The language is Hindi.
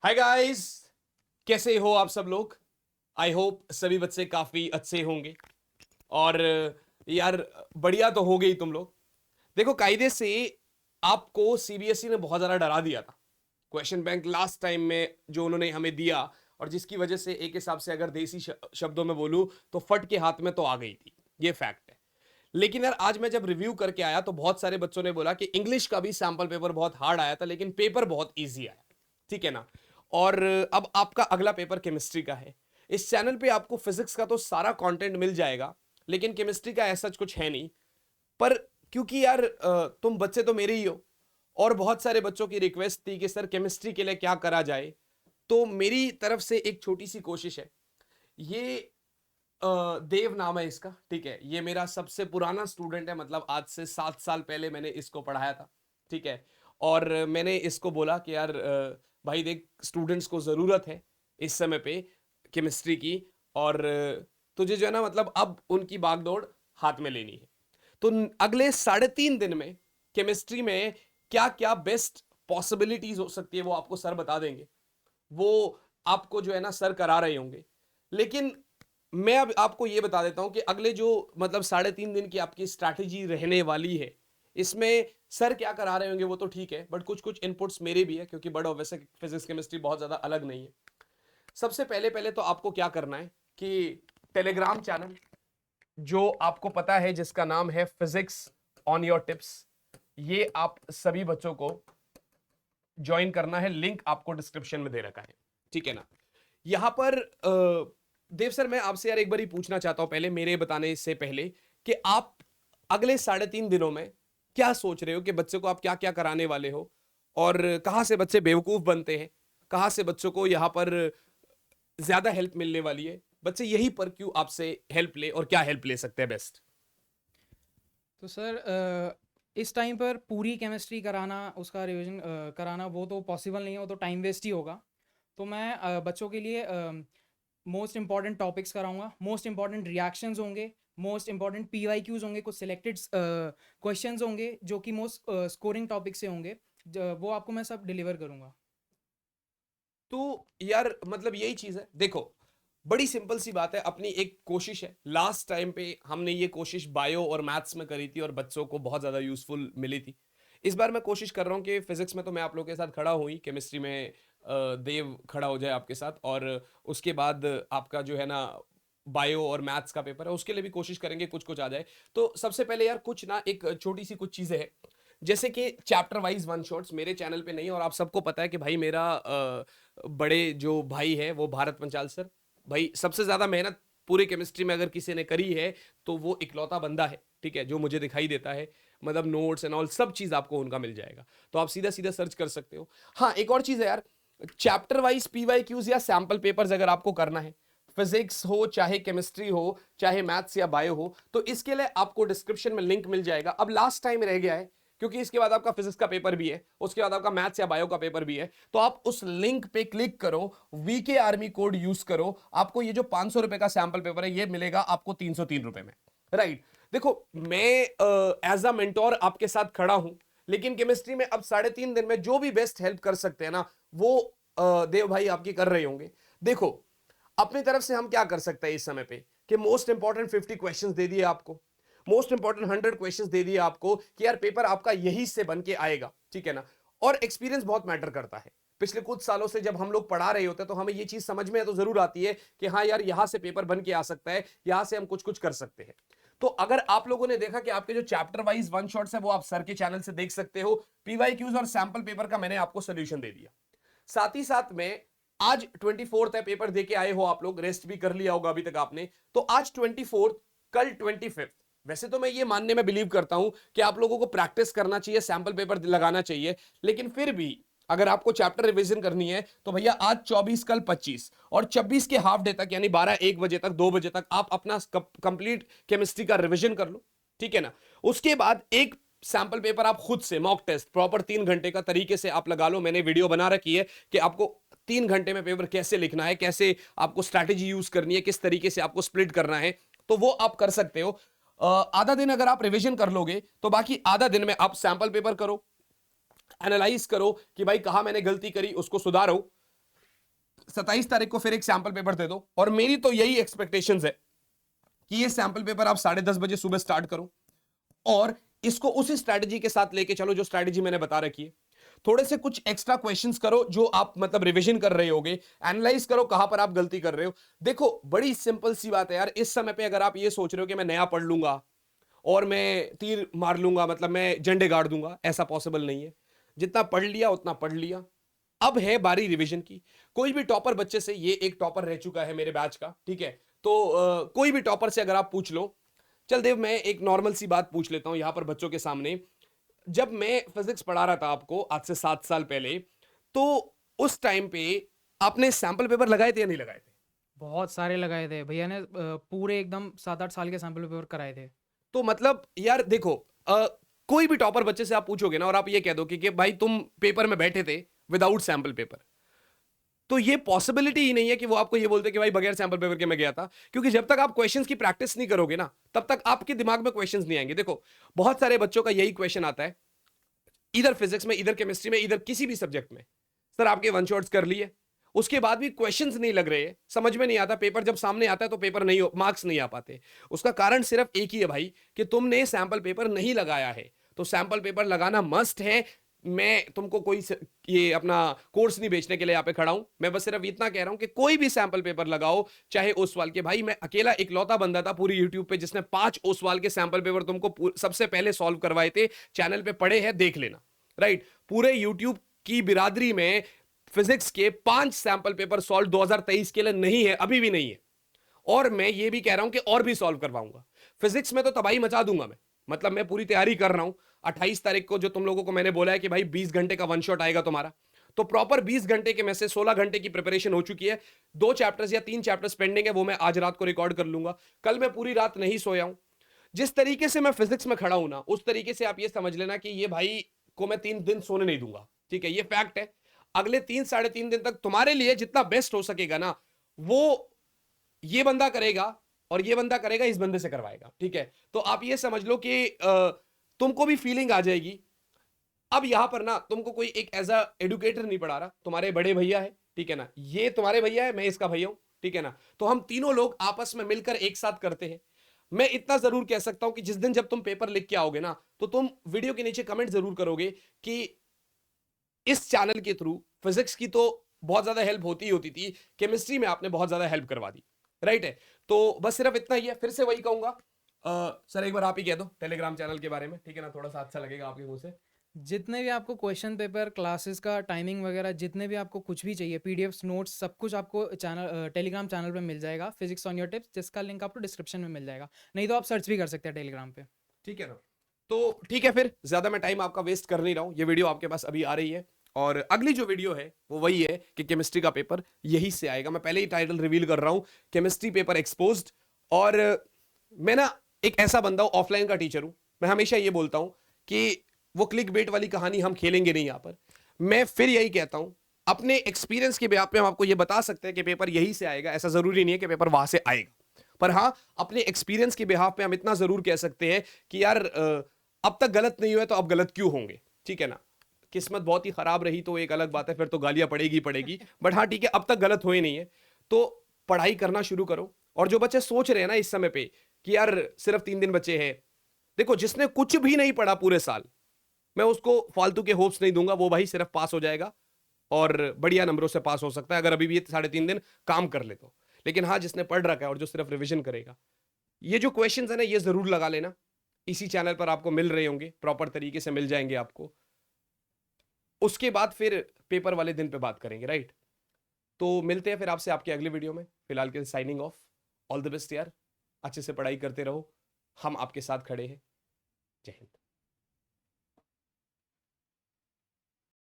हाय गाइस, कैसे हो आप सब लोग। आई होप सभी बच्चे काफी अच्छे होंगे। और यार, बढ़िया तो हो गई तुम लोग। देखो, कायदे से आपको सीबीएसई ने बहुत ज्यादा डरा दिया था। क्वेश्चन बैंक लास्ट टाइम में जो उन्होंने हमें दिया, और जिसकी वजह से एक हिसाब से अगर देसी शब्दों में बोलूं तो फट के हाथ में तो आ गई थी, ये फैक्ट है। लेकिन यार, आज मैं जब रिव्यू करके आया तो बहुत सारे बच्चों ने बोला कि इंग्लिश का भी सैंपल पेपर बहुत हार्ड आया था, लेकिन पेपर बहुत ईजी आया। ठीक है ना। और अब आपका अगला पेपर केमिस्ट्री का है। इस चैनल पे आपको फिजिक्स का तो सारा कंटेंट मिल जाएगा, लेकिन केमिस्ट्री का ऐसा कुछ है नहीं। पर क्योंकि यार, तुम बच्चे तो मेरे ही हो, और बहुत सारे बच्चों की रिक्वेस्ट थी कि सर केमिस्ट्री के लिए क्या करा जाए, तो मेरी तरफ से एक छोटी सी कोशिश है। ये देव नाम है इसका। ठीक है, ये मेरा सबसे पुराना स्टूडेंट है, मतलब आज से 7 साल पहले मैंने इसको पढ़ाया था। ठीक है। और मैंने इसको बोला कि यार, भाई देख, स्टूडेंट्स को ज़रूरत है इस समय पे केमिस्ट्री की। और तुझे जो है ना, मतलब अब उनकी बागडोर हाथ में लेनी है। तो अगले 3.5 दिन में केमिस्ट्री में क्या क्या बेस्ट पॉसिबिलिटीज हो सकती है वो आपको सर बता देंगे। वो आपको जो है ना सर करा रहे होंगे। लेकिन मैं अब आपको ये बता देता हूं कि अगले जो मतलब 3.5 दिन की आपकी स्ट्रैटेजी रहने वाली है, इसमें सर क्या करा रहे होंगे वो तो ठीक है, बट कुछ कुछ इनपुट्स मेरे भी है, क्योंकि बड़ा वैसे फिजिक्स केमिस्ट्री बहुत ज्यादा अलग नहीं है। सबसे पहले पहले तो आपको क्या करना है कि टेलीग्राम चैनल जो आपको पता है, जिसका नाम है फिजिक्स ऑन योर टिप्स, ये आप सभी बच्चों को ज्वाइन करना है। लिंक आपको डिस्क्रिप्शन में दे रखा है। ठीक है ना। यहां पर देव सर, मैं आपसे यार एक बार ही पूछना चाहता हूं, पहले मेरे बताने से पहले, कि आप अगले 3.5 दिनों में क्या सोच रहे हो कि बच्चे को आप क्या क्या कराने वाले हो, और कहां से बच्चे बेवकूफ बनते हैं, कहां से बच्चों को यहां पर ज्यादा हेल्प मिलने वाली है, बच्चे यही पर क्यों आपसे हेल्प ले, और क्या हेल्प ले सकते हैं बेस्ट। तो सर इस टाइम पर पूरी केमिस्ट्री कराना, उसका रिवीजन कराना वो तो पॉसिबल नहीं है, वो तो टाइम वेस्ट ही होगा। तो मैं बच्चों के लिए मोस्ट इंपॉर्टेंट टॉपिक्स कराऊंगा, मोस्ट इंपॉर्टेंट रिएक्शंस होंगे, मोस्ट इंपॉर्टेंट पीवाईक्यूज होंगे, कुछ सिलेक्टेड क्वेश्चंस होंगे जो कि मोस्ट स्कोरिंग टॉपिक से होंगे। वो आपको मैं सब डिलीवर करूंगा। तो यार, मतलब यही चीज है। देखो, बड़ी सिंपल सी बात है, अपनी एक कोशिश है। लास्ट टाइम पे हमने ये कोशिश बायो और मैथ्स में करी थी, और बच्चों को बहुत ज्यादा यूजफुल मिली थी। इस बार मैं कोशिश कर रहा हूँ कि फिजिक्स में तो मैं आप लोगों के साथ खड़ा हूँ ही, केमिस्ट्री में देव खड़ा हो जाए आपके साथ, और उसके बाद आपका जो है ना बायो और मैथ्स का पेपर है, उसके लिए भी कोशिश करेंगे कुछ कुछ आ जाए। तो सबसे पहले यार, कुछ ना एक छोटी सी कुछ चीजें हैं, जैसे कि चैप्टर वाइज वन शॉट्स मेरे चैनल पे नहीं। और आप सबको पता है कि भाई मेरा बड़े जो भाई है वो भारत पंचाल सर, भाई सबसे ज्यादा मेहनत पूरे केमिस्ट्री में अगर किसी ने करी है तो वो इकलौता बंदा है। ठीक है, जो मुझे दिखाई देता है, मतलब नोट्स एंड ऑल सब चीज आपको उनका मिल जाएगा। तो आप सीधा सीधा सर्च कर सकते हो। हाँ, एक और चीज है यार, चैप्टर वाइज पीवाई क्यूज या सैंपल पेपर्स अगर आपको करना है, फिजिक्स हो चाहे केमिस्ट्री हो चाहे मैथ्स या बायो हो, तो इसके लिए आपको डिस्क्रिप्शन में लिंक मिल जाएगा। अब लास्ट टाइम रह गया है, क्योंकि इसके बाद आपका फिजिक्स का पेपर भी है, उसके बाद आपका मैथ्स या बायो का पेपर भी है। तो आप उस लिंक पे क्लिक करो, वीके आर्मी कोड यूज करो, आपको ये जो 500 रुपए का सैंपल पेपर है ये मिलेगा आपको 303 रुपए में। राइट। देखो, मैं एज अ मेंटोर आपके साथ खड़ा हूं, लेकिन केमिस्ट्री में अब 3.5 दिन में जो भी बेस्ट हेल्प कर सकते हैं ना, वो देव भाई आपकी कर रहे होंगे। देखो, अपनी तरफ से हम क्या कर सकते हैं इस समय पे, कि मोस्ट इंपॉर्टेंट 50 क्वेश्चंस दे दिए आपको, मोस्ट इंपॉर्टेंट 100 क्वेश्चंस दे दिए आपको, कि यार पेपर आपका यही से बन के आएगा। ठीक है ना। और एक्सपीरियंस बहुत मैटर करता है। पिछले कुछ सालों से जब हम लोग पढ़ा रहे होते हैं तो हमें ये चीज समझ में तो जरूर आती है कि हाँ यार, यहां से पेपर बन के आ सकता है, यहां से हम कुछ कुछ कर सकते हैं। तो अगर आप लोगों ने देखा कि आपके जो चैप्टर वाइज वन शॉट्स है वो आप सर के चैनल से देख सकते हो, पीवाईक्यूज और सैंपल पेपर का मैंने आपको सोल्यूशन दे दिया। साथ ही साथ में आज 24th है, पेपर देके आए हो आप लोग, रेस्ट भी कर लिया होगा अभी तक आपने। तो आज 24th, कल 25th। वैसे तो मैं ये मानने में बिलीव करता हूं कि आप लोगों को प्रैक्टिस करना चाहिए, सैंपल पेपर लगाना चाहिए, लेकिन फिर भी अगर आपको चैप्टर रिवीजन करनी है तो भैया आज 24, कल 25, और 26 के हाफ डे तक यानी 12-1 बजे तक, 2 बजे तक आप अपना कंप्लीट केमिस्ट्री का रिवीजन कर लो। ठीक है ना। उसके बाद एक सैंपल पेपर आप खुद से मॉक टेस्ट प्रॉपर 3 घंटे का तरीके से आप लगा लो। मैंने वीडियो बना रखी है कि आपको 3 घंटे में पेपर कैसे लिखना है, कैसे आपको स्ट्रैटेजी यूज करनी है, किस तरीके से आपको स्प्लिट करना है, तो वो आप कर सकते हो। आधा दिन अगर आप रिवीजन कर लोगे तो बाकी आधा दिन में आप सैंपल पेपर करो, एनालाइज करो कि भाई कहां मैंने गलती करी, उसको सुधारो। 27 तारीख को फिर एक सैंपल पेपर दे दो, और मेरी तो यही एक्सपेक्टेशंस है कि ये सैंपल पेपर आप 10:30 बजे सुबह स्टार्ट करो और इसको उसी स्ट्रैटेजी के साथ लेके चलो जो स्ट्रैटेजी मैंने बता रखी है। थोड़े से कुछ एक्स्ट्रा क्वेश्चंस करो जो आप मतलब रिवीजन कर रहे होगे, एनालाइज करो कहां पर आप गलती कर रहे हो। देखो बड़ी सिंपल सी बात है यार, इस समय पे अगर आप ये सोच रहे हो कि मैं नया पढ़ लूंगा और मैं तीर मार लूंगा, मतलब मैं झंडे गाड़ दूंगा, ऐसा पॉसिबल नहीं है। जितना पढ़ लिया उतना पढ़ लिया, अब है बारी रिवीजन की। कोई भी टॉपर बच्चे से, ये एक टॉपर रह चुका है मेरे बैच का, ठीक है, तो कोई भी टॉपर से अगर आप पूछ लो, चल देव मैं एक नॉर्मल सी बात पूछ लेता हूं यहां पर बच्चों के सामने। जब मैं फिजिक्स पढ़ा रहा था आपको आज से 7 साल पहले, तो उस टाइम पे आपने सैंपल पेपर लगाए थे या नहीं लगाए थे? बहुत सारे लगाए थे भैया ने, पूरे एकदम 7-8 साल के सैंपल पेपर कराए थे। तो मतलब यार देखो, कोई भी टॉपर बच्चे से आप पूछोगे ना और आप ये कह दो कि भाई तुम पेपर में बैठे थे विदाउट सैंपल पेपर, तो ये पॉसिबिलिटी ही नहीं है कि वो आपको ये बोलते कि भाई बगैर सैंपल पेपर के मैं गया था। क्योंकि जब तक आप क्वेश्चंस की प्रैक्टिस नहीं करोगे ना, तब तक आपके दिमाग में क्वेश्चंस नहीं आएंगे। देखो बहुत सारे बच्चों का यही क्वेश्चन आता है, इधर फिजिक्स में, इधर केमिस्ट्री में, इधर किसी भी सब्जेक्ट में, सर आपके वन शॉट्स कर लिए, उसके बाद भी क्वेश्चंस नहीं लग रहे, समझ में नहीं आता, पेपर जब सामने आता है तो पेपर नहीं, मार्क्स नहीं आ पाते। उसका कारण सिर्फ एक ही है भाई, कि तुमने सैंपल पेपर नहीं लगाया है। तो सैंपल पेपर लगाना मस्ट है। मैं तुमको कोई ये अपना कोर्स नहीं बेचने के लिए यहाँ पे खड़ा हूं, मैं बस सिर्फ इतना कह रहा हूं कि कोई भी सैंपल पेपर लगाओ, चाहे ओसवाल के। भाई मैं अकेला इकलौता बंदा था पूरी यूट्यूब पे जिसने 5 ओसवाल के सैंपल पेपर तुमको सबसे पहले सॉल्व करवाए थे। चैनल पे पड़े हैं, देख लेना, राइट। पूरे यूट्यूब की बिरादरी में फिजिक्स के 5 सैंपल पेपर सॉल्व 2023 के लिए नहीं है, अभी भी नहीं है। और मैं ये भी कह रहा हूं कि और भी सॉल्व करवाऊंगा। फिजिक्स में तो तबाही मचा दूंगा मैं, मतलब मैं पूरी तैयारी कर रहा हूं। 28 तारीख को जो तुम लोगों को मैंने बोला है कि भाई 20 घंटे का वन शॉट आएगा तुम्हारा, तो प्रॉपर 20 घंटे के में से 16 घंटे की प्रिपरेशन हो चुकी है। 2 चैप्टर्स या 3 चैप्टर्स पेंडिंग है, वो मैं आज रात को रिकॉर्ड कर लूंगा। कल मैं पूरी रात नहीं सोया हूं। जिस तरीके से मैं फिजिक्स में खड़ा हूं ना, उस तरीके से आप ये समझ लेना कि ये भाई को मैं 3 दिन सोने नहीं दूंगा, ठीक है, ये फैक्ट है। अगले 3 साढ़े 3 दिन तक तुम्हारे लिए जितना बेस्ट हो सकेगा ना, वो ये बंदा करेगा, और ये बंदा करेगा इस बंदे से करवाएगा, ठीक है। तो आप ये समझ लो कि तुमको भी फीलिंग आ जाएगी। अब यहां पर ना तुमको कोई एक एज अ एडुकेटर नहीं पढ़ा रहा, तुम्हारे बड़े भैया है, ठीक है ना, ये तुम्हारे भैया है, मैं इसका भैया हूं, ठीक है ना। तो हम तीनों लोग आपस में मिलकर एक साथ करते हैं। मैं इतना जरूर कह सकता हूं कि जिस दिन जब तुम पेपर लिख के आओगे ना, तो तुम वीडियो के नीचे कमेंट जरूर करोगे कि इस चैनल के थ्रू फिजिक्स की तो बहुत ज्यादा हेल्प होती ही होती थी, केमिस्ट्री में आपने बहुत ज्यादा हेल्प करवा दी, राइट है। तो बस सिर्फ इतना ही है। फिर से वही कहूंगा, सर एक बार आप ही कह दो टेलीग्राम चैनल के बारे में, ठीक है ना, थोड़ा सा अच्छा लगेगा आपके मुंह से। जितने भी आपको क्वेश्चन पेपर, क्लासेस का टाइमिंग वगैरह, जितने भी आपको कुछ भी चाहिए, पीडीएफ्स, नोट्स, सब कुछ आपको चैनल टेलीग्राम चैनल पे मिल जाएगा, फिजिक्स ऑन योर टिप्स, जिसका लिंक आपको डिस्क्रिप्शन में मिल जाएगा। नहीं तो आप सर्च भी कर सकते हैं टेलीग्राम पे। ठीक है ना। तो ठीक है, फिर ज्यादा मैं टाइम आपका वेस्ट कर नहीं रहा हूं, ये वीडियो आपके पास अभी आ रही है, और अगली जो वीडियो है वो वही है कि केमिस्ट्री का पेपर यही से आएगा। मैं पहले ही टाइटल रिवील कर रहा हूं, केमिस्ट्री पेपर एक्सपोज्ड। और मैं ना एक ऐसा बंदा हूं, ऑफलाइन का टीचर हूं, मैं हमेशा ये बोलता हूं कि वो क्लिक बेट वाली कहानी हम खेलेंगे नहीं यहां पर। मैं फिर यही कहता हूं, अपने एक्सपीरियंस के बेहाफ पे हम आपको ये बता सकते हैं कि पेपर यही से आएगा, ऐसा जरूरी नहीं है कि पेपर वहां से आएगा। पर हाँ, अपने एक्सपीरियंस के बिहाफ पे हम इतना जरूर कह सकते हैं कि यार अब तक गलत नहीं हुए तो अब गलत क्यों होंगे, ठीक है ना। किस्मत बहुत ही खराब रही तो एक अलग बात है, फिर तो गालियां पड़ेगी पड़ेगी, बट हाँ ठीक है, अब तक गलत हुए नहीं है। तो पढ़ाई करना शुरू करो। और जो बच्चे सोच रहे हैं ना इस समय पे कि यार सिर्फ 3 दिन बचे हैं, देखो जिसने कुछ भी नहीं पढ़ा पूरे साल, मैं उसको फालतू के होप्स नहीं दूंगा। वो भाई सिर्फ पास हो जाएगा और बढ़िया नंबरों से पास हो सकता है अगर अभी भी ये 3.5 दिन काम कर ले तो। लेकिन हाँ, जिसने पढ़ रखा है और जो सिर्फ रिवीजन करेगा, ये जो क्वेश्चंस है ना, ये जरूर लगा लेना। इसी चैनल पर आपको मिल रहे होंगे, प्रॉपर तरीके से मिल जाएंगे आपको। उसके बाद फिर पेपर वाले दिन पे बात करेंगे, राइट। तो मिलते हैं फिर आपसे आपके अगले वीडियो में। फिलहाल के signing off. All the best यार, अच्छे से पढ़ाई करते रहो, हम आपके साथ खड़े हैं। जय हिंद।